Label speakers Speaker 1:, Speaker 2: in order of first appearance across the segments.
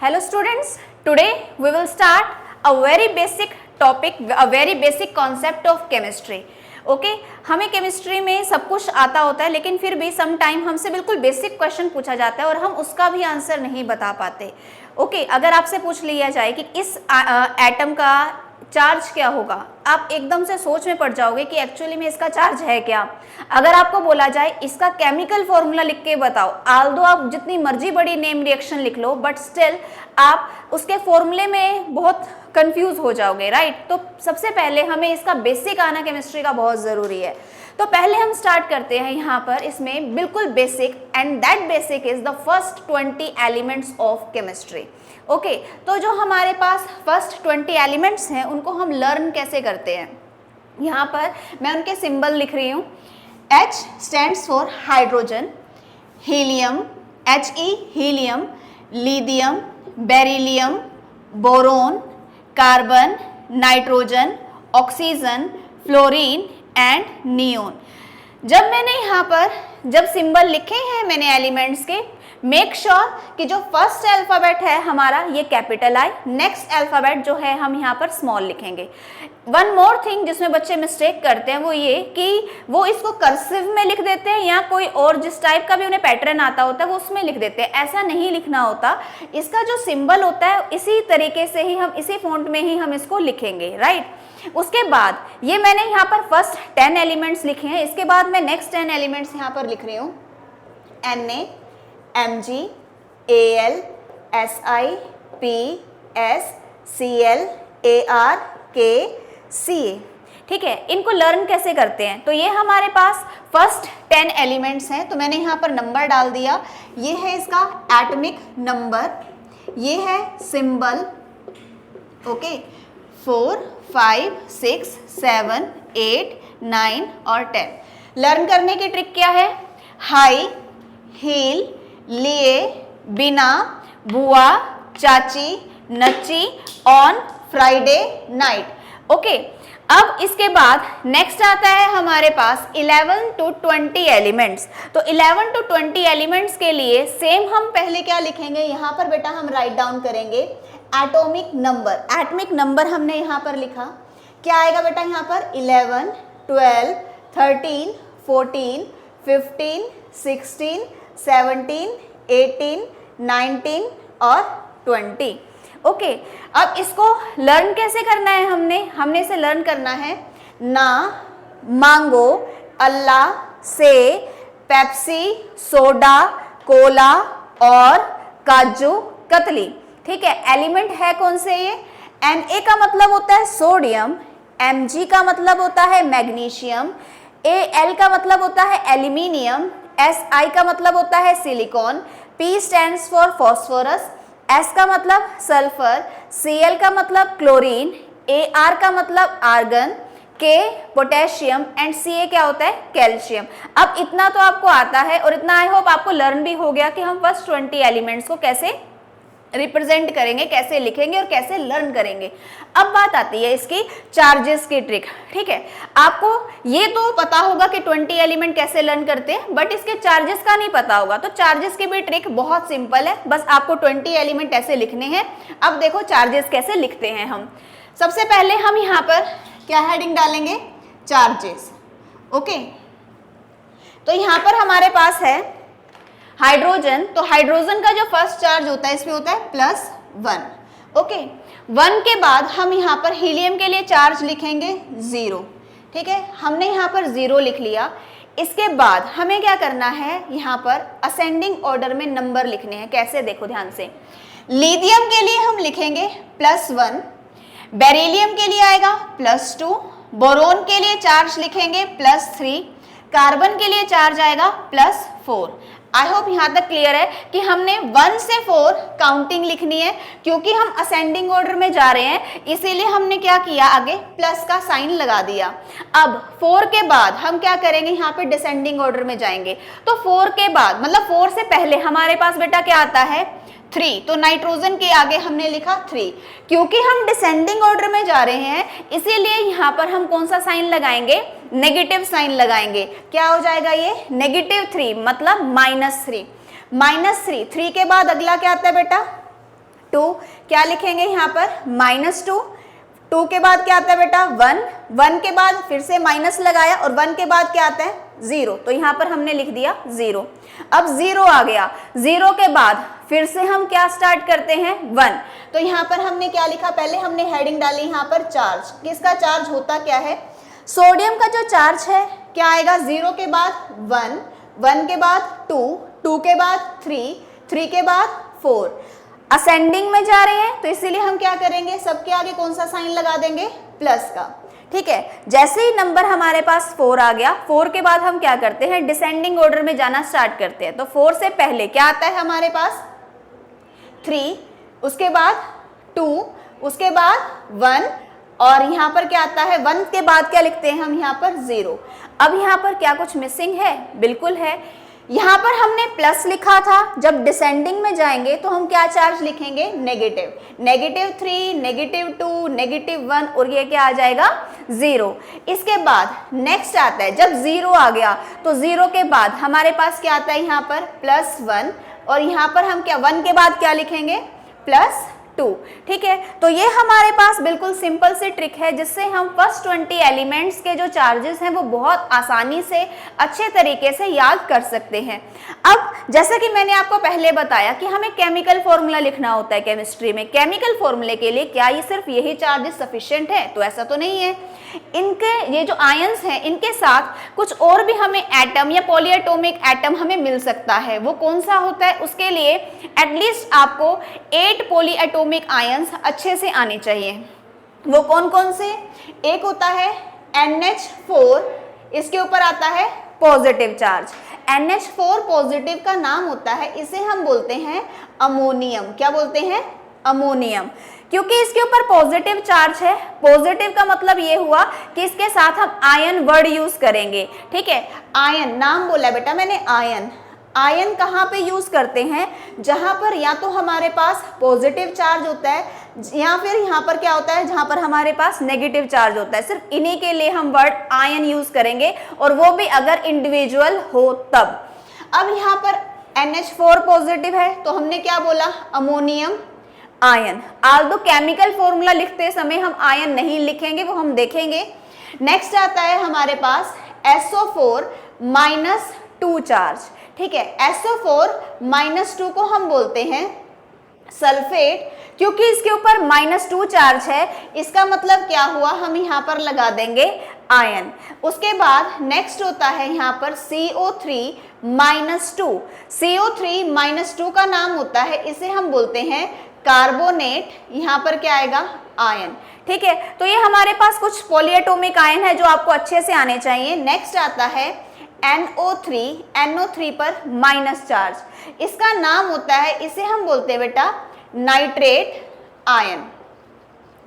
Speaker 1: Hello students, today we will start a very basic topic, a very basic concept of chemistry. Okay हमें chemistry में सब कुछ आता होता है, लेकिन फिर भी सम टाइम हमसे बिल्कुल बेसिक क्वेश्चन पूछा जाता है और हम उसका भी आंसर नहीं बता पाते. ओके अगर आपसे पूछ लिया जाए कि इस एटम का चार्ज क्या होगा, आप एकदम से सोच में पड़ जाओगे कि एक्चुअली में इसका चार्ज है क्या. अगर आपको बोला जाए इसका केमिकल फॉर्मूला लिख के बताओ, आल्दो आप जितनी मर्जी बड़ी नेम रिएक्शन लिख लो, बट स्टिल आप उसके फॉर्मूले में बहुत कंफ्यूज हो जाओगे, राइट. तो सबसे पहले हमें इसका बेसिक आना केमिस्ट्री का बहुत ज़रूरी है. तो पहले हम स्टार्ट करते हैं यहाँ पर इसमें बिल्कुल basic, and that basic is the first 20 elements of chemistry. Okay तो जो हमारे पास फर्स्ट 20 एलिमेंट्स हैं उनको हम लर्न कैसे करते हैं. यहाँ पर मैं उनके सिंबल लिख रही हूँ. H stands for hydrogen, helium He helium, lithium, beryllium, boron, carbon, nitrogen, oxygen, fluorine and neon. जब मैंने यहाँ पर जब सिंबल लिखे हैं मैंने एलिमेंट्स के, मेक श्योर कि जो फर्स्ट अल्फाबेट है हमारा ये कैपिटल आई, नेक्स्ट अल्फाबेट जो है हम यहाँ पर स्मॉल लिखेंगे. वन मोर थिंग जिसमें बच्चे मिस्टेक करते हैं वो ये कि वो इसको कर्सिव में लिख देते हैं या कोई और जिस टाइप का भी उन्हें पैटर्न आता होता है वो उसमें लिख देते हैं. ऐसा नहीं लिखना होता. इसका जो सिंबल होता है इसी तरीके से ही हम इसी फॉन्ट में ही हम इसको लिखेंगे, राइट. उसके बाद ये मैंने यहाँ पर फर्स्ट 10 एलिमेंट्स लिखे हैं. इसके बाद मैं नेक्स्ट 10 एलिमेंट्स यहाँ पर लिख रही हूँ. Na, Mg, Al, Si, P, S, Cl, Ar, K, Ca. ठीक है, इनको लर्न कैसे करते हैं. तो ये हमारे पास फर्स्ट 10 एलिमेंट्स हैं, तो मैंने यहाँ पर नंबर डाल दिया. ये है इसका एटॉमिक नंबर, ये है सिंबल. ओके 4, 5, 6, 7, 8, 9 और 10. लर्न करने की ट्रिक क्या है. हाई, हील, लिए, बिना, बुआ, चाची, नच्ची, ऑन, फ्राइडे, नाइट. ओके अब इसके बाद नेक्स्ट आता है हमारे पास 11 to 20 एलिमेंट्स. तो 11 to 20 एलिमेंट्स के लिए सेम हम पहले क्या लिखेंगे, यहाँ पर बेटा हम राइट डाउन करेंगे एटॉमिक नंबर. एटॉमिक नंबर हमने यहाँ पर लिखा. क्या आएगा बेटा यहाँ पर 11, 12, 13, 14, 15, 16, 17, 18, 19 और 20. ओके अब इसको लर्न कैसे करना है. हमने इसे लर्न करना है ना, मांगो, अल्लाह, से, पेप्सी, सोडा, कोला और काजू कतली. ठीक है, एलिमेंट है कौन से ये. Na का मतलब होता है सोडियम, Mg का मतलब होता है मैग्नीशियम, Al का मतलब होता है एल्यूमिनियम, Si का मतलब होता है silicon, P stands for phosphorus, S का मतलब सल्फर, Cl का मतलब क्लोरीन, Ar का मतलब argon, K potassium and Ca क्या होता है कैल्शियम. अब इतना तो आपको आता है और इतना आई होप आपको लर्न भी हो गया कि हम फर्स्ट 20 एलिमेंट्स को कैसे रिप्रेजेंट करेंगे, कैसे लिखेंगे और कैसे लर्न करेंगे. अब बात आती है इसकी चार्जेस की ट्रिक. ठीक है, आपको ये तो पता होगा कि 20 एलिमेंट कैसे लर्न करते हैं, बट इसके चार्जेस का नहीं पता होगा. तो चार्जेस की भी ट्रिक बहुत सिंपल है, बस आपको 20 एलिमेंट ऐसे लिखने हैं. अब देखो चार्जेस कैसे लिखते हैं हम. सबसे पहले हम यहाँ पर क्या हेडिंग डालेंगे, चार्जेस. ओके तो यहाँ पर हमारे पास है हाइड्रोजन. तो हाइड्रोजन का जो फर्स्ट चार्ज होता है इसमें होता है +1. ओके 1 के बाद हम यहाँ पर हीलियम के लिए चार्ज लिखेंगे 0. ठीक है, हमने यहाँ पर 0 लिख लिया. इसके बाद हमें क्या करना है, यहाँ पर असेंडिंग ऑर्डर में नंबर लिखने हैं. कैसे देखो ध्यान से. लिथियम के लिए हम लिखेंगे +1, बेरिलियम के लिए आएगा +2, बोरोन के लिए चार्ज लिखेंगे +3, कार्बन के लिए चार्ज आएगा +4. आई होप यहाँ तक क्लियर है कि हमने 1 से 4 काउंटिंग लिखनी है, क्योंकि हम असेंडिंग ऑर्डर में जा रहे हैं, इसीलिए हमने क्या किया, आगे प्लस का साइन लगा दिया. अब 4 के बाद हम क्या करेंगे, यहाँ पे डिसेंडिंग ऑर्डर में जाएंगे. तो 4 के बाद मतलब 4 से पहले हमारे पास बेटा क्या आता है 3. तो नाइट्रोजन के आगे हमने लिखा 3. क्योंकि हम डिसेंडिंग ऑर्डर में जा रहे हैं इसीलिए यहाँ पर हम कौन सा साइन लगाएंगे, नेगेटिव साइन लगाएंगे. क्या हो जाएगा ये -3 मतलब -3. -3 के बाद अगला क्या आता है बेटा 2, क्या लिखेंगे यहाँ पर -2, 2 के बाद क्या आता है बेटा 1, 1 के बाद फिर से माइनस लगाया और 1 के बाद क्या आता है 0, तो यहाँ पर हमने लिख दिया 0। अब 0 आ गया, 0 के बाद फिर से हम क्या स्टार्ट करते हैं 1, तो यहाँ पर हमने क्या लिखा, पहले हमने हेडिंग डाली यहाँ पर चार्ज, किसका चार्ज होता क्या है, सोडियम का जो चार्ज है क्या आएगा, 0 के बाद 1, 1 के बाद 2, 2 के बाद 3, 3 के बाद 4, असेंडिंग में जा रहे हैं तो इसीलिए हम क्या करेंगे, सबके आगे कौन सा साइन लगा देंगे, प्लस का। ठीक है, जैसे ही नंबर हमारे पास 4 आ गया, 4 के बाद हम क्या करते हैं, डिसेंडिंग ऑर्डर में जाना स्टार्ट करते हैं। तो 4 से पहले क्या आता है हमारे पास 3, उसके बाद 2, उसके बाद 1 और यहाँ पर क्या आता है 1 के बाद क्या लिखते हैं हम यहाँ पर 0। अब यहाँ पर क्या कुछ मिसिंग है, बिल्कुल है, यहाँ पर हमने प्लस लिखा था, जब डिसेंडिंग में जाएंगे तो हम क्या चार्ज लिखेंगे, नेगेटिव, -3, -2, -1 और ये क्या आ जाएगा 0। इसके बाद नेक्स्ट आता है, जब 0 आ गया तो 0 के बाद हमारे पास क्या आता है यहाँ पर +1 और यहाँ पर हम क्या 1 के बाद क्या लिखेंगे +2। ठीक है, तो ये हमारे पास बिल्कुल सिंपल सी ट्रिक है जिससे हम फर्स्ट 20 एलिमेंट्स के जो चार्जेस हैं वो बहुत आसानी से अच्छे तरीके से याद कर सकते हैं। अब जैसा कि मैंने आपको पहले बताया कि हमें केमिकल फॉर्मूला लिखना होता है केमिस्ट्री में, केमिकल फॉर्मूले के लिए क्या ये सिर्फ यही चार्जेस सफिशिएंट है, तो ऐसा तो नहीं है। इनके ये जो आयंस हैं इनके साथ कुछ और भी हमें एटम या पॉलीएटॉमिक एटम हमें मिल सकता है, वो कौन सा होता है, उसके लिए एटलीस्ट आपको 8 पॉलीएटॉमिक आयंस अच्छे से आने चाहिए। वो कौन कौन से, एक होता है NH4, इसके ऊपर आता है पॉजिटिव चार्ज, NH4 पॉजिटिव का नाम होता है, इसे हम बोलते हैं अमोनियम। क्या बोलते हैं, अमोनियम, क्योंकि इसके ऊपर पॉजिटिव चार्ज है। पॉजिटिव का मतलब ये हुआ कि इसके साथ हम आयन वर्ड यूज करेंगे। ठीक है, आयन नाम बोला बेटा मैंने, आयन, आयन कहाँ पे यूज करते हैं, जहां पर या तो हमारे पास पॉजिटिव चार्ज होता है या फिर यहाँ पर क्या होता है, जहां पर हमारे पास नेगेटिव चार्ज होता है। सिर्फ इन्हीं के लिए हम वर्ड आयन यूज करेंगे और वो भी अगर इंडिविजुअल हो तब। अब यहाँ पर NH4 पॉजिटिव है तो हमने क्या बोला, ammonium ion. Aldous chemical formula लिखते समय हम आयन नहीं लिखेंगे, वो हम देखेंगे। नेक्स्ट आता है हमारे पास SO4 -2 चार्ज। ठीक है, SO4 -2 को हम बोलते हैं सल्फेट, क्योंकि इसके ऊपर -2 चार्ज है, इसका मतलब क्या हुआ, हम यहाँ पर लगा देंगे आयन। उसके बाद नेक्स्ट होता है यहाँ पर CO3 -2, CO3 -2 का नाम होता है, इसे हम बोलते हैं कार्बोनेट, यहाँ पर क्या आएगा आयन। ठीक है, तो ये हमारे पास कुछ पॉलीएटॉमिक आयन है जो आपको अच्छे से आने चाहिए। नेक्स्ट आता है NO3, NO3 पर माइनस चार्ज, इसका नाम होता है, इसे हम बोलते हैं बेटा नाइट्रेट आयन।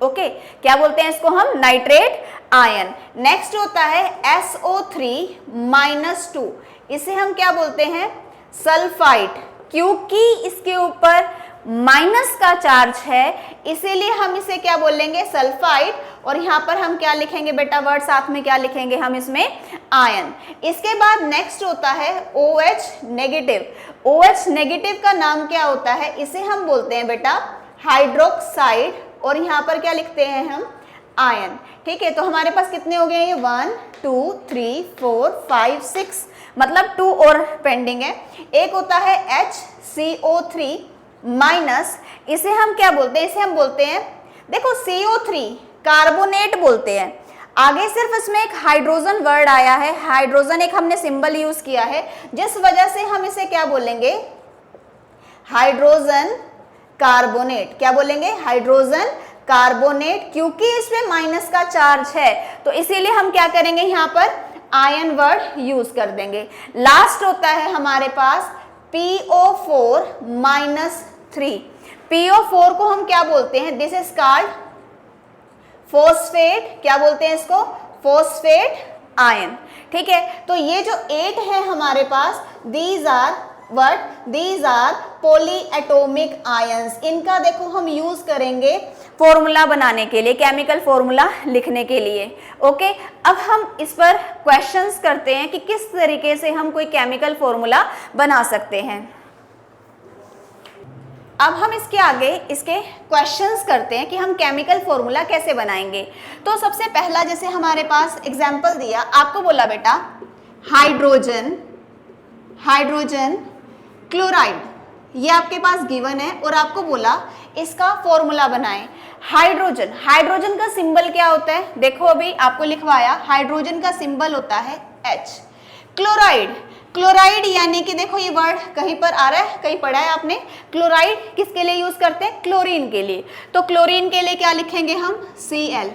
Speaker 1: ओके, क्या बोलते हैं इसको हम, नाइट्रेट आयन। नेक्स्ट होता है SO3 -2, इसे हम क्या बोलते हैं, सल्फाइड, क्योंकि इसके ऊपर माइनस का चार्ज है इसीलिए हम इसे क्या बोलेंगे, सल्फाइड। और यहाँ पर हम क्या लिखेंगे बेटा, वर्ड साथ में क्या लिखेंगे हम इसमें, आयन। इसके बाद नेक्स्ट होता है OH नेगेटिव, OH नेगेटिव का नाम क्या होता है, इसे हम बोलते हैं बेटा हाइड्रोक्साइड और यहाँ पर क्या लिखते हैं हम, आयन। ठीक है, तो हमारे पास कितने हो गए ये 1 2 3 4 5 6, मतलब 2 और पेंडिंग है। एक होता है HCO3 माइनस, इसे हम क्या बोलते हैं, इसे हम बोलते हैं, देखो CO3 कार्बोनेट बोलते हैं, आगे सिर्फ इसमें एक हाइड्रोजन वर्ड आया है, हाइड्रोजन एक हमने सिंबल यूज किया है, जिस वजह से हम इसे क्या बोलेंगे, हाइड्रोजन कार्बोनेट। क्या बोलेंगे, हाइड्रोजन कार्बोनेट, क्योंकि इसमें माइनस का चार्ज है तो इसीलिए हम क्या करेंगे, यहाँ पर आयन वर्ड यूज कर देंगे। लास्ट होता है हमारे पास PO4 -3, PO4 को हम क्या बोलते हैं, दिस इज कॉल्ड फॉस्फेट। क्या बोलते हैं इसको, फॉस्फेट आयन। ठीक है, तो ये जो 8 है हमारे पास, these are what, these are polyatomic ions. इनका देखो हम यूज करेंगे फॉर्मूला बनाने के लिए, केमिकल फॉर्मूला लिखने के लिए। ओके, अब हम इस पर क्वेश्चंस करते हैं कि किस तरीके से हम कोई केमिकल फॉर्मूला बना सकते हैं। अब हम इसके आगे इसके क्वेश्चंस करते हैं कि हम केमिकल फॉर्मूला कैसे बनाएंगे। तो सबसे पहला जैसे हमारे पास एग्जाम्पल दिया, आपको बोला बेटा हाइड्रोजन क्लोराइड, ये आपके पास गिवन है और आपको बोला इसका फॉर्मूला बनाएं। हाइड्रोजन का सिंबल क्या होता है, देखो अभी आपको लिखवाया, हाइड्रोजन का सिंबल होता है H। क्लोराइड यानी कि देखो ये वर्ड कहीं पर आ रहा है, कहीं पढ़ा है आपने। क्लोराइड किसके लिए यूज करते हैं, क्लोरीन के लिए। तो क्लोरीन के लिए क्या लिखेंगे हम, Cl।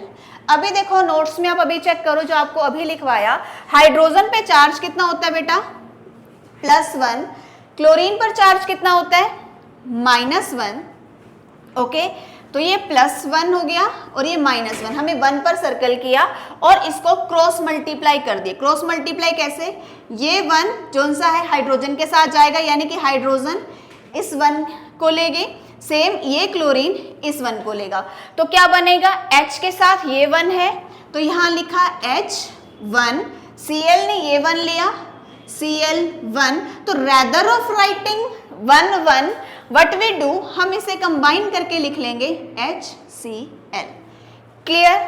Speaker 1: अभी देखो नोट्स में आप अभी चेक करो जो आपको अभी लिखवाया, हाइड्रोजन पे चार्ज कितना होता है बेटा, +1, क्लोरीन पर चार्ज कितना होता है, -1। ओके, तो ये +1 हो गया और ये -1, हमने 1 पर सर्कल किया और इसको क्रॉस मल्टीप्लाई कर दिए। क्रॉस मल्टीप्लाई कैसे, ये 1 जोन सा है हाइड्रोजन के साथ जाएगा, यानी कि हाइड्रोजन इस 1 को लेंगे, सेम ये क्लोरीन इस 1 को लेगा। तो क्या बनेगा, H के साथ ये 1 है तो यहाँ लिखा H1, Cl ने ये 1 लिया Cl1। तो rather of writing 1 what we do, हम इसे कंबाइन करके लिख लेंगे HCl। क्लियर।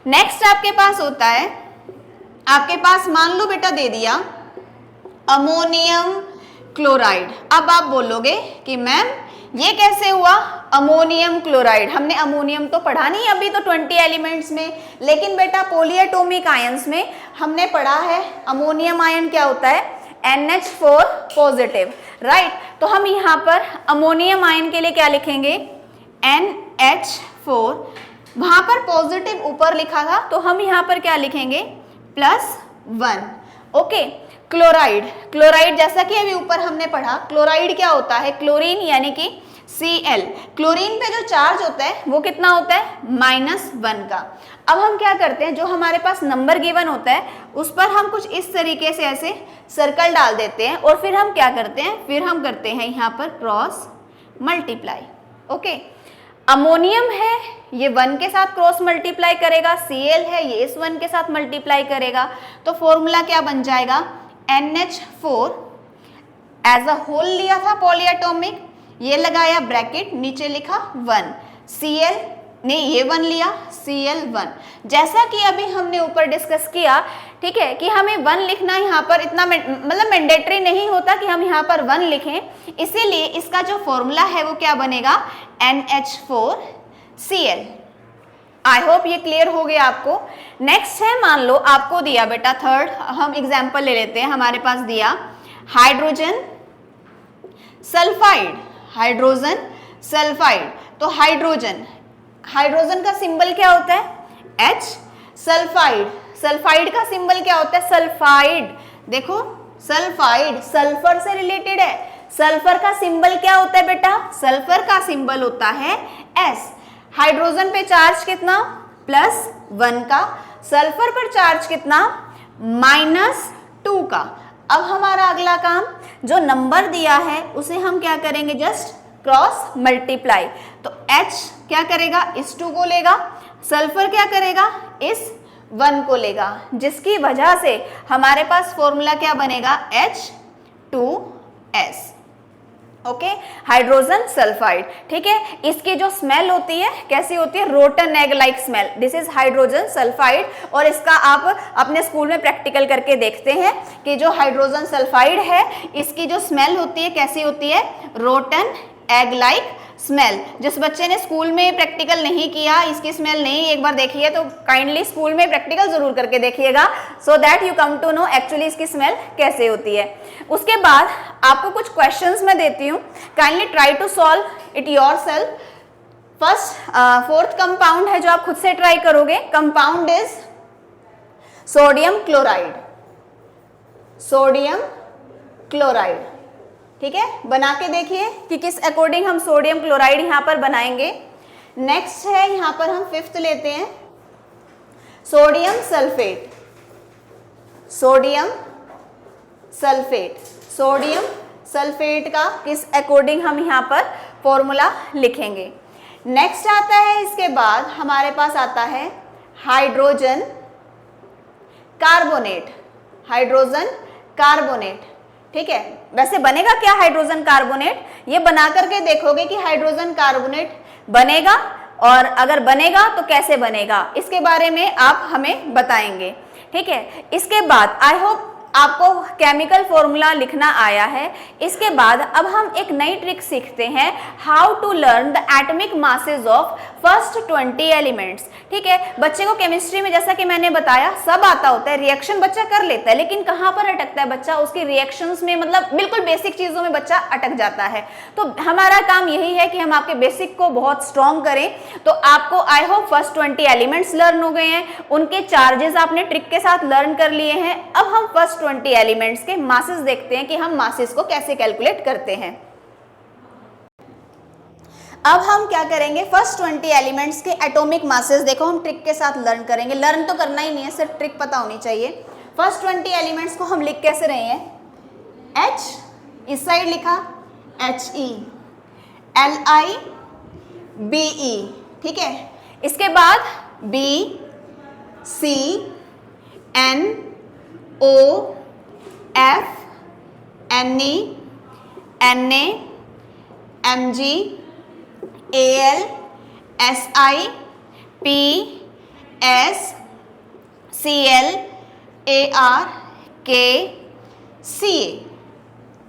Speaker 1: नेक्स्ट आपके पास होता है, आपके पास मान लो बेटा दे दिया अमोनियम क्लोराइड। अब आप बोलोगे कि मैम ये कैसे हुआ अमोनियम क्लोराइड, हमने अमोनियम तो पढ़ा नहीं अभी तो 20 एलिमेंट्स में, लेकिन बेटा पॉलीएटॉमिक आयंस में हमने पढ़ा है अमोनियम आयन क्या होता है, NH4 पॉजिटिव, राइट। तो हम यहाँ पर अमोनियम आयन के लिए क्या लिखेंगे, NH4, वहां पर पॉजिटिव ऊपर लिखा था तो हम यहाँ पर क्या लिखेंगे, +1। ओके, क्लोराइड जैसा कि अभी ऊपर हमने पढ़ा, क्लोराइड क्या होता है, क्लोरीन यानी कि Cl। क्लोरीन पे जो चार्ज होता है वो कितना होता है, -1 का। अब हम क्या करते हैं, जो हमारे पास नंबर गिवन होता है उस पर हम कुछ इस तरीके से ऐसे सर्कल डाल देते हैं और फिर हम क्या करते हैं, फिर हम करते हैं यहाँ पर क्रॉस मल्टीप्लाई। ओके, अमोनियम है ये 1 के साथ क्रॉस मल्टीप्लाई करेगा, Cl है ये इस 1 के साथ मल्टीप्लाई करेगा, तो फॉर्मूला क्या बन जाएगा, NH4 एज अ होल लिया था पॉलीएटॉमिक, ये लगाया ब्रैकेट, नीचे लिखा 1, Cl ने ये 1 लिया Cl1। जैसा कि अभी हमने ऊपर डिस्कस किया, ठीक है, कि हमें 1 लिखना यहाँ पर इतना मतलब मैंडेटरी नहीं होता कि हम यहाँ पर 1 लिखें, इसीलिए इसका जो फॉर्मूला है वो क्या बनेगा, NH4Cl। आई होप ये क्लियर हो गया आपको। नेक्स्ट है, मान लो आपको दिया बेटा थर्ड, हम एग्जाम्पल ले लेते हैं, हमारे पास दिया हाइड्रोजन सल्फाइड। तो हाइड्रोजन का सिंबल क्या होता है, H। सल्फाइड का सिंबल क्या होता है, सल्फाइड। देखो सल्फाइड सल्फर से रिलेटेड है, सल्फर का सिंबल क्या होता है बेटा, सल्फर का सिंबल होता है S। हाइड्रोजन पे चार्ज कितना, +1 का, सल्फर पर चार्ज कितना, -2 का। अब हमारा अगला काम, जो नंबर दिया है उसे हम क्या करेंगे, जस्ट क्रॉस मल्टीप्लाई। तो H क्या करेगा, इस 2 को लेगा, सल्फर क्या करेगा, इस 1 को लेगा, जिसकी वजह से हमारे पास फॉर्मूला क्या बनेगा, H2S। Okay, hydrogen sulphide. ठीक है, इसकी जो स्मेल होती है कैसी होती है, rotten egg like smell, this is hydrogen sulphide. और इसका आप अपने स्कूल में प्रैक्टिकल करके देखते हैं कि जो हाइड्रोजन सल्फाइड है इसकी जो स्मेल होती है कैसी होती है, रोटन एग लाइक स्मेल। जिस बच्चे ने स्कूल में प्रैक्टिकल नहीं किया, इसकी स्मेल नहीं एक बार देखी है, तो काइंडली स्कूल में प्रैक्टिकल जरूर करके देखिएगा, so that you come to know actually इसकी स्मेल कैसे होती है। उसके बाद आपको कुछ क्वेश्चंस मैं देती हूँ, kindly try to solve it yourself. First 4th compound है जो आप खुद से ट्राई करोगे, कंपाउंड इज सोडियम क्लोराइड। ठीक है, बना के देखिए कि किस अकॉर्डिंग हम सोडियम क्लोराइड यहां पर बनाएंगे। नेक्स्ट है, यहां पर हम 5th लेते हैं, सोडियम सल्फेट का किस अकॉर्डिंग हम यहां पर फॉर्मूला लिखेंगे। नेक्स्ट आता है, इसके बाद हमारे पास आता है हाइड्रोजन कार्बोनेट। ठीक है। वैसे बनेगा क्या हाइड्रोजन कार्बोनेट, ये बना करके देखोगे कि हाइड्रोजन कार्बोनेट बनेगा, और अगर बनेगा तो कैसे बनेगा, इसके बारे में आप हमें बताएंगे, ठीक है। इसके बाद आई होप आपको केमिकल फॉर्मूला लिखना आया है। इसके बाद अब हम एक नई ट्रिक सीखते हैं, how to learn the atomic masses of first 20 elements, ठीक है। बच्चे को केमिस्ट्री में जैसा कि मैंने बताया सब आता होता है, रिएक्शन बच्चा कर लेता है, लेकिन कहाँ पर अटकता है बच्चा, उसकी रिएक्शंस में, मतलब बिल्कुल बेसिक चीजों में बच्चा अटक जाता है। तो हमारा काम यही है कि हम आपके बेसिक को बहुत स्ट्रॉन्ग करें। तो आपको I hope first 20 elements learn हो गए हैं, उनके चार्जेस आपने ट्रिक के साथ लर्न कर लिए हैं। अब हम फर्स्ट 20 एलिमेंट्स के मासेस देखते हैं कि हम मासेस को कैसे कैलकुलेट करते हैं। अब हम क्या करेंगे, फर्स्ट 20 एलिमेंट्स के एटॉमिक मासेस देखो हम ट्रिक के साथ लर्न करेंगे। लर्न तो करना ही नहीं है, सिर्फ ट्रिक पता होनी चाहिए। फर्स्ट 20 एलिमेंट्स को हम लिख कैसे रहे हैं, H इस साइड लिखा HE, LIBE, ठीक है। इसके बाद B C N O F Ne Na Mg Al Si P S Cl Ar K Ca।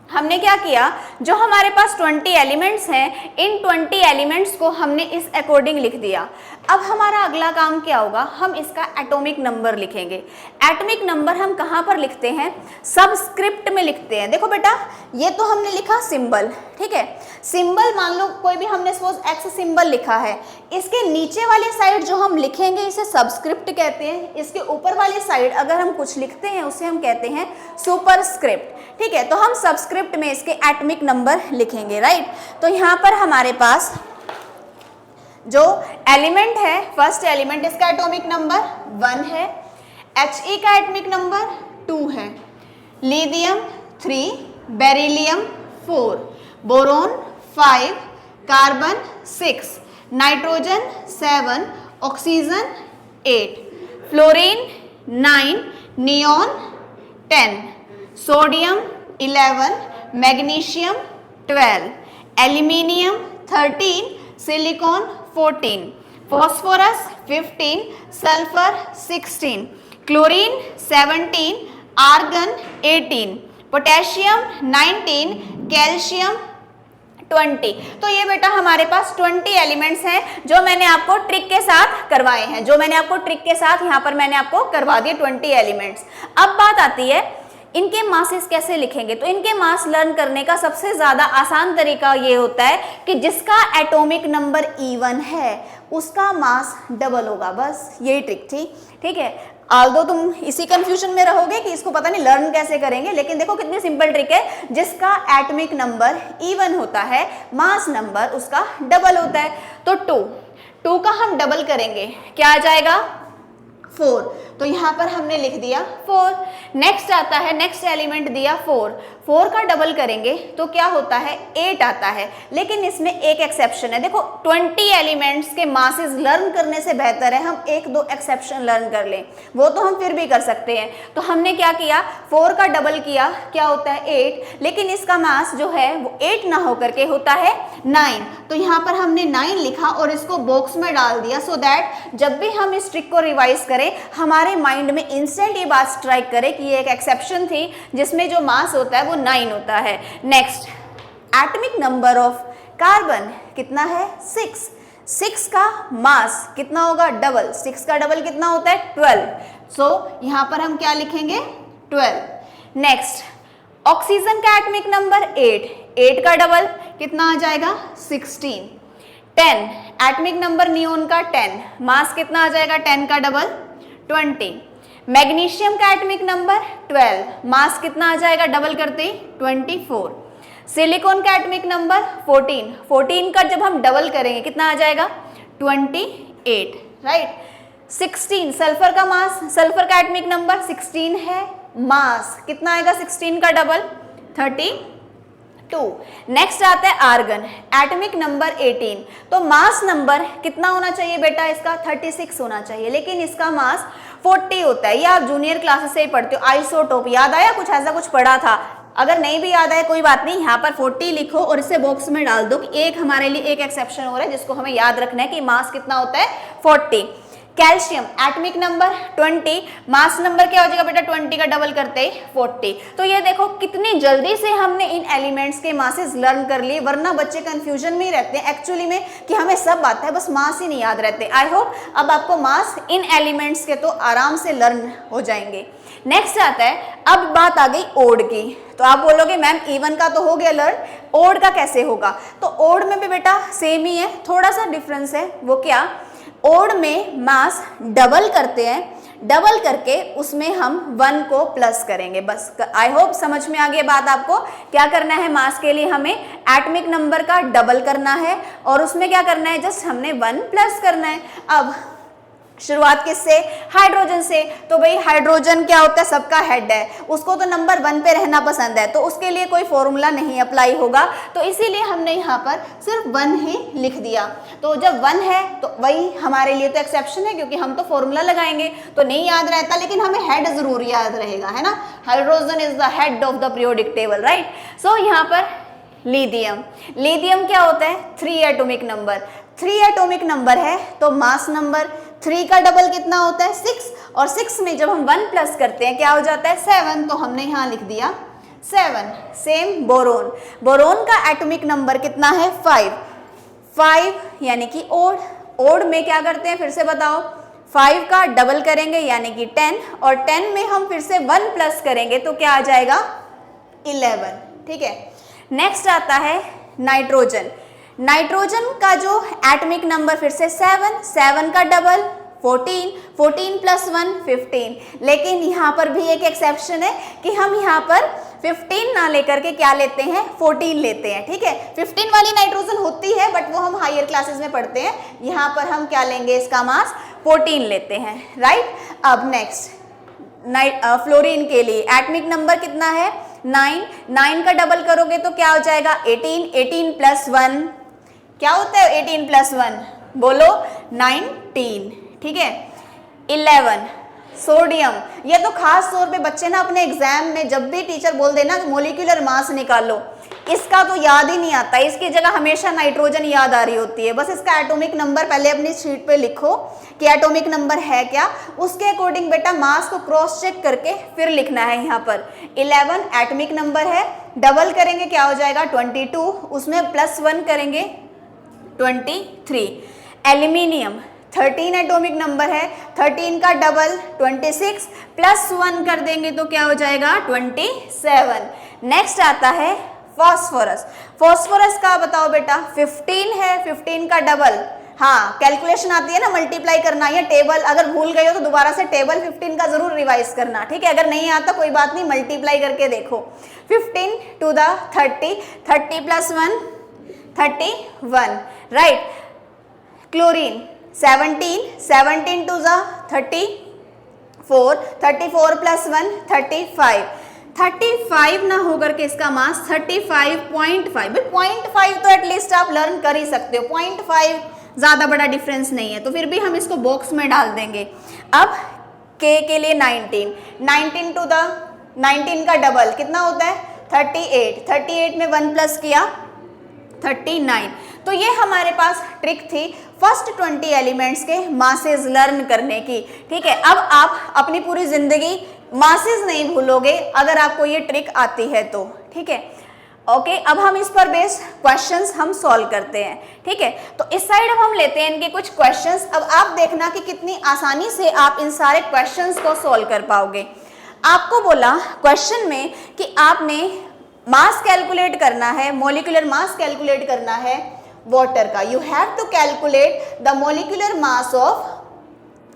Speaker 1: हमने क्या किया, जो हमारे पास 20 एलिमेंट्स हैं, इन 20 एलिमेंट्स को हमने इस अकॉर्डिंग लिख दिया। अब हमारा अगला काम क्या होगा, हम इसका एटॉमिक नंबर लिखेंगे। एटॉमिक नंबर हम कहाँ पर लिखते हैं, सबस्क्रिप्ट में लिखते हैं। देखो बेटा, ये तो हमने लिखा सिंबल, ठीक है। सिंबल मान लो कोई भी हमने सपोज एक्स सिंबल लिखा है, इसके नीचे वाली साइड जो हम लिखेंगे इसे सबस्क्रिप्ट कहते हैं। इसके ऊपर वाली साइड अगर हम कुछ लिखते हैं उसे हम कहते हैं सुपरस्क्रिप्ट, ठीक है। तो हम सबस्क्रिप्ट में इसके एटॉमिक नंबर लिखेंगे, राइट। तो यहाँ पर हमारे पास जो एलिमेंट है, फर्स्ट एलिमेंट, इसका एटॉमिक नंबर 1 है, He का एटॉमिक नंबर 2 है, lithium 3, beryllium 4, boron 5, carbon 6, nitrogen 7, oxygen 8, fluorine 9, neon 10, sodium 11, magnesium 12, aluminium 13, silicon 14, phosphorus 15, sulphur 16, chlorine 17, argon 18, potassium 19, calcium 20। तो ये बेटा हमारे पास 20 एलिमेंट्स हैं जो मैंने आपको ट्रिक के साथ करवाए हैं, जो मैंने आपको ट्रिक के साथ यहाँ पर मैंने आपको करवा दिए 20 एलिमेंट्स। अब बात आती है इनके मासेस कैसे लिखेंगे। तो इनके मास लर्न करने का सबसे ज्यादा आसान तरीका ये होता है कि जिसका एटॉमिक नंबर E1 है उसका मास डबल होगा, बस यही ट्रिक थी, ठीक है। आल्दो तुम इसी कंफ्यूजन में रहोगे कि इसको पता नहीं लर्न कैसे करेंगे, लेकिन देखो कितनी सिंपल ट्रिक है। जिसका एटॉमिक नंबर E1 होता है, मास नंबर उसका डबल होता है। तो 2 का हम डबल करेंगे, क्या आ जाएगा 4, तो यहाँ पर हमने लिख दिया 4। नेक्स्ट आता है, नेक्स्ट एलिमेंट दिया 4 का डबल करेंगे तो क्या होता है 8 आता है। लेकिन इसमें एक एक्सेप्शन है, देखो 20 एलिमेंट्स के मासेस लर्न करने से बेहतर है हम 1-2 एक्सेप्शन लर्न कर लें, वो तो हम फिर भी कर सकते हैं। तो हमने क्या किया, 4 का डबल किया, क्या होता है 8, लेकिन इसका मास जो है वो 8 ना होकर के होता है 9। तो यहाँ पर हमने 9 लिखा और इसको बॉक्स में डाल दिया, सो दैट जब भी हम इस ट्रिक को रिवाइज करें हमारे माइंड में इंस्टेंट ये बात स्ट्राइक करे कि ये एक एक्सेप्शन थी जिसमें जो मास होता है वो 9 होता है। Next, atomic number of carbon कितना है 6 का मास कितना होगा डबल, 6 का डबल कितना होता है 12। सो यहाँ पर हम क्या लिखेंगे 12। नेक्स्ट, ऑक्सीजन का एटॉमिक नंबर 8 का डबल कितना आ जाएगा 16। 10 एटॉमिक नंबर नियोन का 10, मास कितना आ जाएगा 10 का डबल 20। मैग्नीशियम का एटॉमिक नंबर 12, मास कितना आ जाएगा डबल करते ही 24। सिलिकॉन का एटॉमिक नंबर 14 का जब हम डबल करेंगे कितना आ जाएगा 28, राइट। 16 सल्फर का मास, सल्फर का एटॉमिक नंबर 16 है, मास कितना आएगा 16 का डबल 32। नेक्स्ट आता है आर्गन, एटॉमिक नंबर 18, तो मास नंबर कितना होना चाहिए बेटा इसका 36 होना चाहिए, लेकिन इसका मास 40 होता है। ये आप जूनियर क्लासेस से ही पढ़ते हो, आइसोटोप याद आया, कुछ ऐसा कुछ पढ़ा था, अगर नहीं भी याद है कोई बात नहीं, यहाँ पर 40 लिखो और इसे बॉक्स में डाल दो कि एक हमारे लिए एक एक्सेप्शन हो रहा है जिसको हमें याद रखना है कि मास कितना होता है 40। Calcium atomic number 20, mass number क्या हो जाएगा बेटा 20 का डबल करते ही 40। तो ये देखो कितनी जल्दी से हमने इन एलिमेंट्स के मासेस लर्न कर लिए, वरना बच्चे कंफ्यूजन में ही रहते हैं एक्चुअली में कि हमें सब आता है बस मास ही नहीं याद रहते। आई होप अब आपको मास इन एलिमेंट्स के तो आराम से लर्न हो जाएंगे। नेक्स्ट आता है, अब बात आ गई ओड की। तो आप बोलोगे मैम इवन का तो हो गया लर्न, ओड का कैसे होगा? तो ओड में भी बेटा सेम ही है, थोड़ा सा डिफरेंस है। वो क्या, ओड में मास डबल करते हैं, डबल करके उसमें हम 1 को प्लस करेंगे बस। आई होप समझ में आ गई बात आपको। क्या करना है, मास के लिए हमें एटॉमिक नंबर का डबल करना है और उसमें क्या करना है, जस्ट हमने 1 प्लस करना है। अब शुरुआत किससे, हाइड्रोजन से। तो भाई हाइड्रोजन क्या होता है, सबका हेड है, उसको तो नंबर 1 पे रहना पसंद है, तो उसके लिए कोई फॉर्मूला नहीं अप्लाई होगा, तो इसीलिए हमने यहाँ पर सिर्फ 1 ही लिख दिया। तो जब 1 है तो वही हमारे लिए तो एक्सेप्शन है, क्योंकि हम तो फॉर्मूला लगाएंगे तो नहीं याद रहता, लेकिन हमें हेड जरूर याद रहेगा, है ना। Hydrogen is the head of the periodic table, right. So यहाँ पर लिथियम, लिथियम क्या होता है, 3 एटॉमिक नंबर। 3 एटॉमिक नंबर है तो मास नंबर 3 का डबल कितना होता है 6, और 6 में जब हम 1 प्लस करते हैं क्या हो जाता है 7, तो हमने यहाँ लिख दिया 7। सेम बोरोन, बोरोन का एटॉमिक नंबर कितना है 5 यानी कि ओड। ओड में क्या करते हैं फिर से बताओ, 5 का डबल करेंगे यानी कि 10, और 10 में हम फिर से 1 प्लस करेंगे तो क्या आ जाएगा 11, ठीक है। नेक्स्ट आता है नाइट्रोजन। नाइट्रोजन का जो एटॉमिक नंबर फिर से 7 का डबल 14 प्लस 1 15, लेकिन यहाँ पर भी एक एक्सेप्शन है कि हम यहाँ पर 15 ना लेकर के क्या लेते हैं 14 लेते हैं, ठीक है। 15 वाली नाइट्रोजन होती है बट वो हम हायर क्लासेस में पढ़ते हैं, यहाँ पर हम क्या लेंगे, इसका मास 14 लेते हैं, राइट। अब नेक्स्ट फ्लोरीन के लिए एटॉमिक नंबर कितना है 9 का डबल करोगे तो क्या हो जाएगा 18 प्लस 1 क्या होता है 18 प्लस 1 बोलो 19, ठीक है। 11 सोडियम, ये तो खास तौर पे बच्चे ना अपने एग्जाम में जब भी टीचर बोल देना मोलिकुलर मास निकालो, इसका तो याद ही नहीं आता, इसकी जगह हमेशा नाइट्रोजन याद आ रही होती है। बस इसका एटॉमिक नंबर पहले अपनी शीट पे लिखो कि एटॉमिक नंबर है क्या, उसके अकॉर्डिंग बेटा मास को क्रॉस चेक करके फिर लिखना है। यहाँ पर 11 एटॉमिक नंबर है, डबल करेंगे क्या हो जाएगा 22, उसमें प्लस 1 करेंगे 23। एल्यूमिनियम 13 एटॉमिक नंबर है, 13 का डबल 26 प्लस 1 कर देंगे तो क्या हो जाएगा 27। नेक्स्ट आता है फॉस्फोरस। फॉस्फोरस का बताओ बेटा 15 है, 15 का डबल, हाँ कैलकुलेशन आती है ना मल्टीप्लाई करना, या टेबल अगर भूल गए हो तो दोबारा से टेबल 15 का जरूर रिवाइज करना, ठीक है। अगर नहीं आता कोई बात नहीं, मल्टीप्लाई करके देखो। 15 two the 30 plus 1 31, right. Chlorine 17 two the 34 plus 1 35 ना होकर के इसका मास 35.5, 0.5 तो एटलीस्ट आप लर्न कर ही सकते हो, 0.5 ज्यादा बड़ा डिफरेंस नहीं है, तो फिर भी हम इसको बॉक्स में डाल देंगे। अब के लिए 19 टू द 19 का डबल कितना होता है 38 में 1 प्लस किया 39। तो ये हमारे पास ट्रिक थी फर्स्ट 20 एलिमेंट्स के मासेस लर्न करने की, ठीक है। अब आप अपनी पूरी जिंदगी मासेस नहीं भूलोगे अगर आपको ये ट्रिक आती है तो, ठीक है। ओके, अब हम इस पर बेस्ड क्वेश्चंस हम सॉल्व करते हैं, ठीक है। तो इस साइड अब हम लेते हैं इनके कुछ क्वेश्चंस। अब आप देखना कि कितनी आसानी से आप इन सारे क्वेश्चंस को सॉल्व कर पाओगे। आपको बोला क्वेश्चन में कि आपने मास कैलकुलेट करना है, मोलिकुलर मास कैलकुलेट करना है वाटर का। You have to calculate the molecular mass of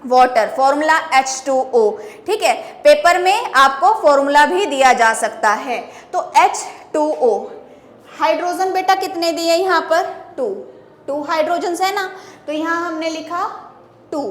Speaker 1: water, formula H2O, ठीक है। पेपर में आपको फॉर्मूला भी दिया जा सकता है। तो H2O, हाइड्रोजन बेटा कितने दिए यहाँ पर 2 हाइड्रोजन है ना, तो यहाँ हमने लिखा 2,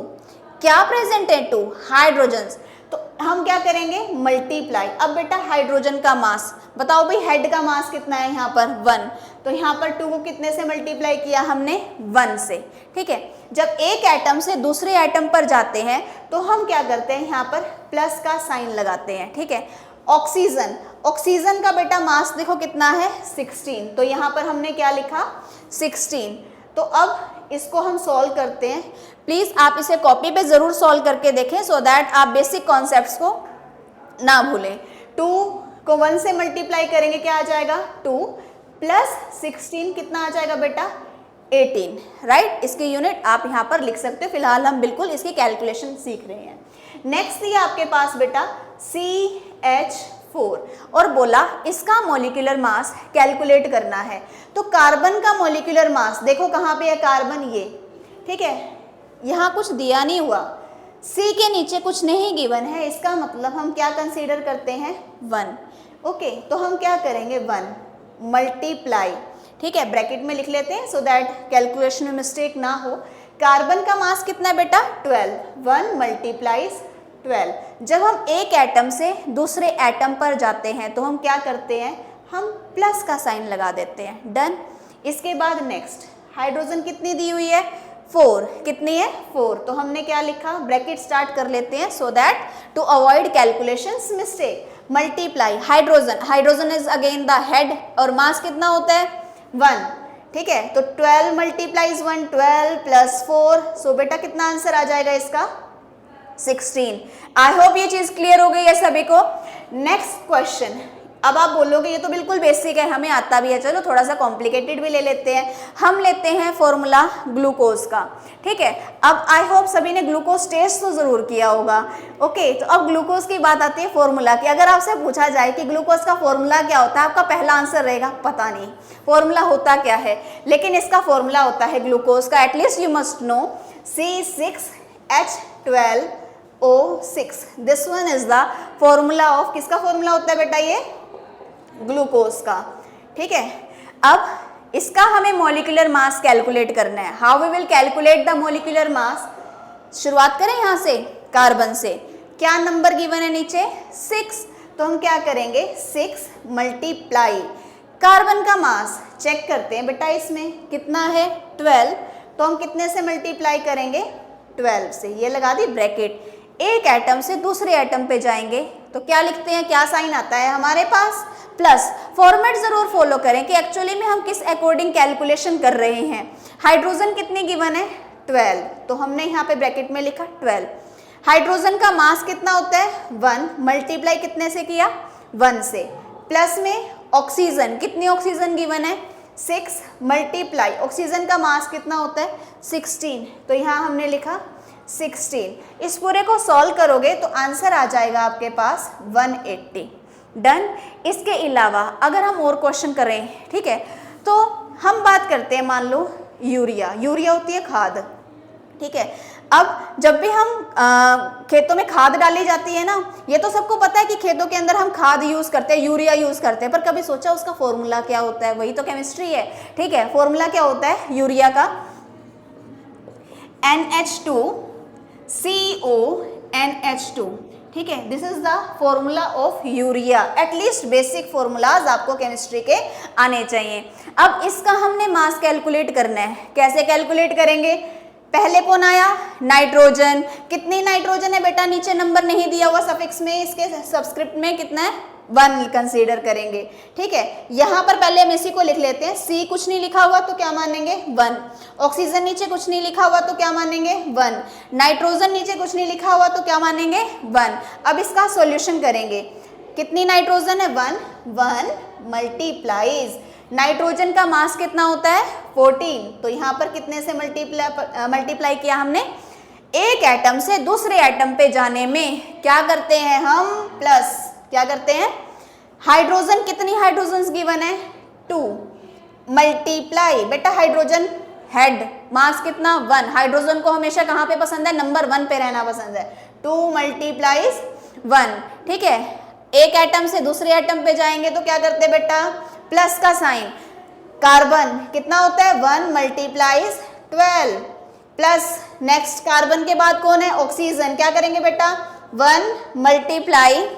Speaker 1: क्या प्रेजेंट है 2 हाइड्रोजन, तो हम क्या करेंगे मल्टीप्लाई। अब बेटा हाइड्रोजन का मास बताओ भाई, हेड का मास कितना है यहाँ पर 1, तो यहाँ पर 2 को कितने से मल्टीप्लाई किया हमने 1 से, ठीक है। जब एक एटम से दूसरे एटम पर जाते हैं तो हम क्या करते हैं यहाँ पर प्लस का साइन लगाते हैं, ठीक है। ऑक्सीजन, ऑक्सीजन का बेटा मास देखो कितना है 16, तो यहाँ पर हमने क्या लिखा 16। तो अब इसको हम सॉल्व करते हैं। प्लीज आप इसे कॉपी पे जरूर सॉल्व करके देखें सो दैट आप बेसिक कॉन्सेप्ट्स को ना भूलें। 2 को 1 से मल्टीप्लाई करेंगे क्या आ जाएगा 2 प्लस 16 कितना आ जाएगा बेटा 18, राइट। इसकी यूनिट आप यहाँ पर लिख सकते हो, फिलहाल हम बिल्कुल इसकी कैलकुलेशन सीख रहे हैं। नेक्स्ट ये आपके पास बेटा CH4 और बोला इसका मॉलिक्यूलर मास कैलकुलेट करना है। तो कार्बन का मॉलिक्यूलर मास देखो कहाँ पे है कार्बन, ये ठीक है, यहाँ कुछ दिया नहीं हुआ, C के नीचे कुछ नहीं गिवन है, इसका मतलब हम क्या कंसीडर करते हैं 1। ओके, तो हम क्या करेंगे 1 मल्टीप्लाई, ठीक है, ब्रैकेट में लिख लेते हैं सो दैट कैलकुलेशन में मिस्टेक ना हो। कार्बन का मास कितना है बेटा 12, 1 मल्टीप्लाइज 12। जब हम एक एटम से दूसरे एटम पर जाते हैं तो हम क्या करते हैं, हम प्लस का साइन लगा देते हैं, डन। इसके बाद नेक्स्ट हाइड्रोजन कितनी दी हुई है 4, कितनी है 4, तो हमने क्या लिखा ब्रैकेट स्टार्ट कर लेते हैं so that to avoid calculations mistake. Multiply hydrogen, hydrogen is again the head और मास कितना होता है 1, ठीक है, तो 12 मल्टीप्लाइज 1 12 प्लस 4, सो बेटा कितना आंसर आ जाएगा इसका 16। आई होप ये चीज क्लियर हो गई है सभी को। नेक्स्ट क्वेश्चन, अब आप बोलोगे ये तो बिल्कुल बेसिक है, हमें आता भी है, चलो थोड़ा सा कॉम्प्लिकेटेड भी ले लेते हैं। हम लेते हैं फॉर्मूला ग्लूकोज का, ठीक है। अब आई होप सभी ने ग्लूकोज टेस्ट तो जरूर किया होगा। ओके, तो अब ग्लूकोज की बात आती है फॉर्मूला की। अगर आपसे पूछा जाए कि ग्लूकोज का फॉर्मूला क्या होता है, आपका पहला आंसर रहेगा पता नहीं फॉर्मूला होता क्या है, लेकिन इसका फॉर्मूला होता है ग्लूकोज का, at least you must know C6H12O6। This one is the formula of, किसका फॉर्मूला होता है बेटा ये ग्लूकोज का, ठीक है। अब इसका हमें मॉलिक्यूलर मास कैलकुलेट करना है। How we will calculate the molecular mass, शुरुआत करें यहाँ से कार्बन से, क्या नंबर गिवन है नीचे 6, तो हम क्या करेंगे 6 मल्टीप्लाई कार्बन का मास चेक करते हैं बेटा, इसमें कितना है 12, तो हम कितने से मल्टीप्लाई करेंगे 12 से, ये लगा दी ब्रैकेट। एक एटम से दूसरे एटम पे जाएंगे तो क्या लिखते हैं, क्या साइन आता है हमारे पास प्लस। फॉर्मेट जरूर फॉलो करें कि एक्चुअली में हम किस अकॉर्डिंग कैलकुलेशन कर रहे हैं। हाइड्रोजन कितनी गिवन है 12, तो हमने यहाँ पे ब्रैकेट में लिखा 12। हाइड्रोजन का मास कितना होता है 1, मल्टीप्लाई कितने से किया 1 से, प्लस में ऑक्सीजन, कितनी ऑक्सीजन गिवन है 6 मल्टीप्लाई ऑक्सीजन का मास कितना होता है 16, तो यहाँ हमने लिखा 16। इस पूरे को सॉल्व करोगे तो आंसर आ जाएगा आपके पास 180, डन। इसके अलावा अगर हम और क्वेश्चन करें, ठीक है, तो हम बात करते हैं, मान लो यूरिया, यूरिया होती है खाद, ठीक है। अब जब भी हम खेतों में खाद डाली जाती है ना, ये तो सबको पता है कि खेतों के अंदर हम खाद यूज करते हैं, यूरिया यूज करते हैं, पर कभी सोचा उसका फॉर्मूला क्या होता है, वही तो केमिस्ट्री है, ठीक है। फॉर्मूला क्या होता है यूरिया का NH2CONH2, ठीक है, this is the formula of urea. At least basic formulas आपको केमिस्ट्री के आने चाहिए। अब इसका हमने मास कैलकुलेट करना है, कैसे कैलकुलेट करेंगे, पहले कौन आया नाइट्रोजन, कितनी नाइट्रोजन है बेटा, नीचे नंबर नहीं दिया हुआ सफिक्स में, इसके सबस्क्रिप्ट में कितना है 1 कंसीडर करेंगे, ठीक है। यहाँ पर पहले हम इसी को लिख लेते हैं, C कुछ नहीं लिखा हुआ तो क्या मानेंगे 1, ऑक्सीजन नीचे कुछ नहीं लिखा हुआ तो क्या मानेंगे 1, नाइट्रोजन नीचे कुछ नहीं लिखा हुआ तो क्या मानेंगे 1। अब इसका सॉल्यूशन करेंगे, कितनी नाइट्रोजन है 1 मल्टीप्लाइज नाइट्रोजन का मास कितना होता है 14, तो यहाँ पर कितने से मल्टीप्लाई किया हमने, एक एटम से दूसरे एटम पे जाने में क्या करते हैं हम प्लस, क्या करते हैं, हाइड्रोजन कितनी हाइड्रोजन गिवन है 2 मल्टीप्लाई, बेटा हाइड्रोजन हेड मास कितना 1, हाइड्रोजन को हमेशा कहाँ पे पसंद है नंबर 1 पे रहना पसंद है, 2 मल्टीप्लाइज 1, ठीक है। एक एटम से दूसरे एटम पे जाएंगे तो क्या करते हैं बेटा प्लस का साइन, कार्बन कितना होता है 1 मल्टीप्लाइज 12 प्लस, नेक्स्ट कार्बन के बाद कौन है ऑक्सीजन, क्या करेंगे बेटा 1 मल्टीप्लाई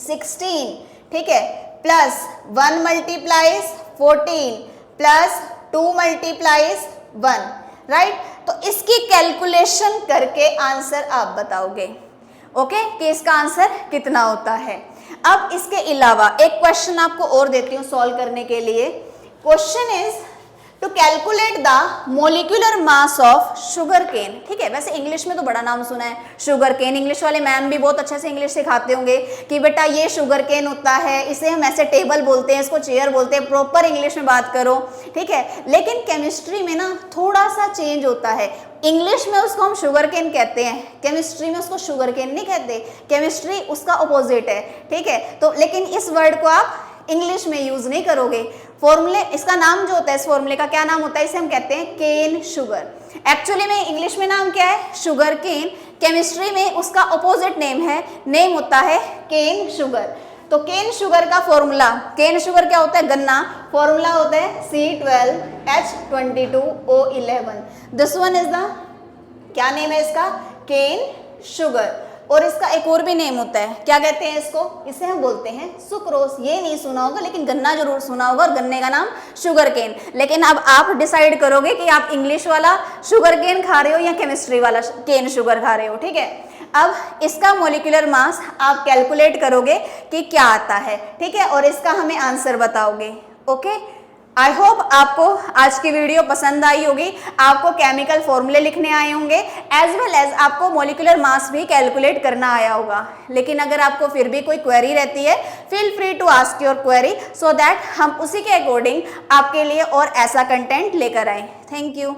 Speaker 1: 16, ठीक है, plus 1 multiplies 14 plus 2 multiplies 1, right. तो इसकी कैलकुलेशन करके आंसर आप बताओगे, ओके, कि इसका आंसर कितना होता है। अब इसके अलावा एक क्वेश्चन आपको और देती हूँ सॉल्व करने के लिए। Question is to calculate the molecular mass of sugar cane. ठीक है, वैसे इंग्लिश में तो बड़ा नाम सुना है शुगर केन, इंग्लिश वाले मैम भी बहुत अच्छे से इंग्लिश सिखाते होंगे कि बेटा ये शुगर केन होता है, इसे हम ऐसे टेबल बोलते हैं, इसको चेयर बोलते हैं, प्रॉपर इंग्लिश में बात करो। ठीक है, लेकिन केमिस्ट्री में ना थोड़ा सा चेंज होता है। इंग्लिश में उसको हम शुगर केन कहते हैं, केमिस्ट्री में उसको शुगर केन नहीं कहते, केमिस्ट्री उसका अपोजिट है। ठीक है, तो लेकिन इस वर्ड को आप इंग्लिश में यूज नहीं करोगे। फॉर्मूले, इसका नाम जो होता है, इस फॉर्मूले का क्या नाम होता है, इसे हम कहते हैं केन शुगर। एक्चुअली में इंग्लिश में नाम क्या है, शुगर केन, केमिस्ट्री में उसका अपोजिट नेम होता है केन शुगर। तो केन शुगर का फॉर्मूला, केन शुगर क्या होता है, गन्ना, फॉर्मूला होता है C12H22O11। This one is the, क्या नेम है इसका, केन शुगर। और इसका एक और भी नेम होता है, क्या कहते हैं इसको, इसे हम बोलते हैं सुक्रोस। ये नहीं सुना होगा लेकिन गन्ना जरूर सुना होगा, और गन्ने का नाम शुगर केन। लेकिन अब आप डिसाइड करोगे कि आप इंग्लिश वाला शुगर केन खा रहे हो या केमिस्ट्री वाला केन शुगर खा रहे हो। ठीक है, अब इसका मोलिकुलर मास आप कैलकुलेट करोगे कि क्या आता है। ठीक है, और इसका हमें आंसर बताओगे। ओके, आई होप आपको आज की वीडियो पसंद आई होगी, आपको केमिकल फॉर्मूले लिखने आए होंगे, एज वेल एज आपको मोलिकुलर मास भी कैलकुलेट करना आया होगा। लेकिन अगर आपको फिर भी कोई क्वेरी रहती है, feel free to ask your query so that हम उसी के अकॉर्डिंग आपके लिए और ऐसा कंटेंट लेकर आए। Thank you.